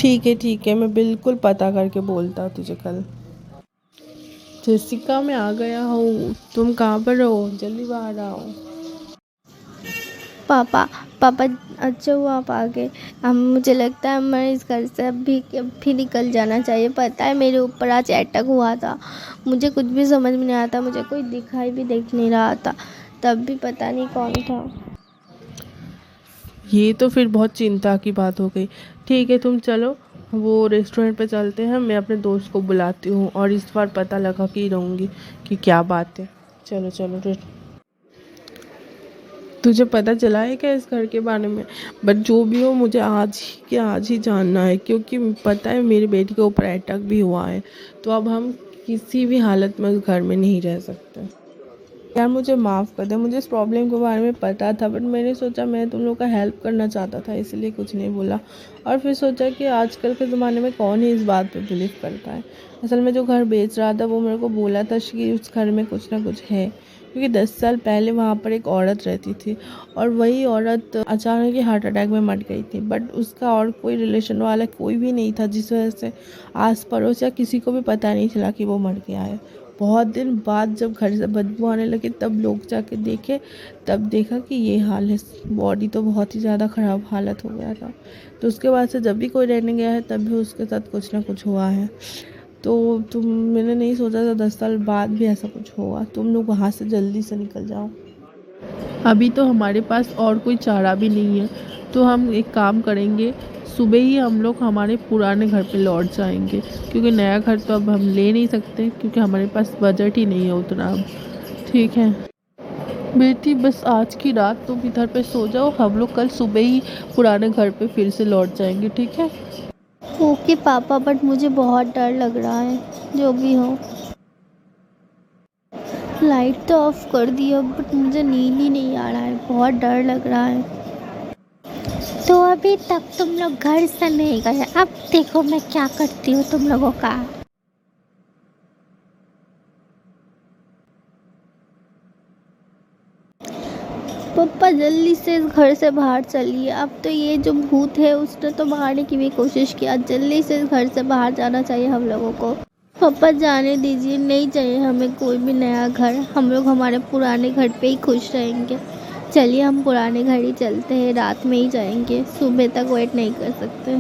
ठीक है, मैं बिल्कुल पता करके बोलता हूँ तुझे कल। जेसिका, मैं आ गया हूँ। तुम कहाँ पर हो? जल्दी बाहर आओ। पापा पापा, अच्छा हुआ आप आ गए। हम मुझे लगता है हमें इस घर से अभी निकल जाना चाहिए। पता है मेरे ऊपर आज अटैक हुआ था, मुझे कुछ भी समझ में नहीं आता, मुझे कोई दिखाई भी देख नहीं रहा था, तब भी पता नहीं कौन था। ये तो फिर बहुत चिंता की बात हो गई। ठीक है, तुम चलो, वो रेस्टोरेंट पे चलते हैं। मैं अपने दोस्त को बुलाती हूँ और इस बार पता लगा के ही रहूँगी कि क्या बात है। चलो चलो तुझे पता चला है क्या इस घर के बारे में? बट जो भी हो, मुझे आज ही जानना है, क्योंकि पता है मेरी बेटी के ऊपर अटैक भी हुआ है। तो अब हम किसी भी हालत में उस घर में नहीं रह सकते। यार मुझे माफ़ कर दे, मुझे इस प्रॉब्लम के बारे में पता था, बट मैंने सोचा मैं तुम लोग का हेल्प करना चाहता था, इसलिए कुछ नहीं बोला। और फिर सोचा कि आजकल के ज़माने में कौन ही इस बात पे बिलीव करता है। असल में जो घर बेच रहा था वो मेरे को बोला था कि उस घर में कुछ ना कुछ है, क्योंकि 10 साल पहले वहाँ पर एक औरत रहती थी और वही औरत अचानक ही हार्ट अटैक में मर गई थी। बट उसका और कोई रिलेशन वाला कोई भी नहीं था, जिस वजह से आस पड़ोस या किसी को भी पता नहीं चला कि वो मर गया है। बहुत दिन बाद जब घर से बदबू आने लगी तब लोग जाके देखे, तब देखा कि ये हाल है। बॉडी तो बहुत ही ज़्यादा ख़राब हालत हो गया था। तो उसके बाद से जब भी कोई रहने गया है तब भी उसके साथ कुछ ना कुछ हुआ है। तो मैंने नहीं सोचा था 10 साल बाद भी ऐसा कुछ होगा। तुम लोग वहाँ से जल्दी से निकल जाओ। अभी तो हमारे पास और कोई चारा भी नहीं है, तो हम एक काम करेंगे, सुबह ही हम लोग हमारे पुराने घर पे लौट जाएंगे, क्योंकि नया घर तो अब हम ले नहीं सकते, क्योंकि हमारे पास बजट ही नहीं है उतना अब। ठीक है बेटी, बस आज की रात तुम इधर पे सो जाओ, हम लोग कल सुबह ही पुराने घर पे फिर से लौट जाएंगे, ठीक है? ओके पापा, बट मुझे बहुत डर लग रहा है। जो भी हो, लाइट तो ऑफ कर दी है, बट मुझे नींद ही नहीं आ रहा है, बहुत डर लग रहा है। तो अभी तक तुम लोग घर से नहीं गए, अब देखो मैं क्या करती हूँ तुम लोगों का। पापा जल्दी से इस घर से बाहर चलिए, अब तो ये जो भूत है उसने तो मारने की भी कोशिश किया। जल्दी से इस घर से बाहर जाना चाहिए हम लोगों को। पापा जाने दीजिए, नहीं चाहिए हमें कोई भी नया घर, हम लोग हमारे पुराने घर पे ही खुश रहेंगे। चलिए हम पुराने घर ही चलते हैं, रात में ही जाएंगे, सुबह तक वेट नहीं कर सकते।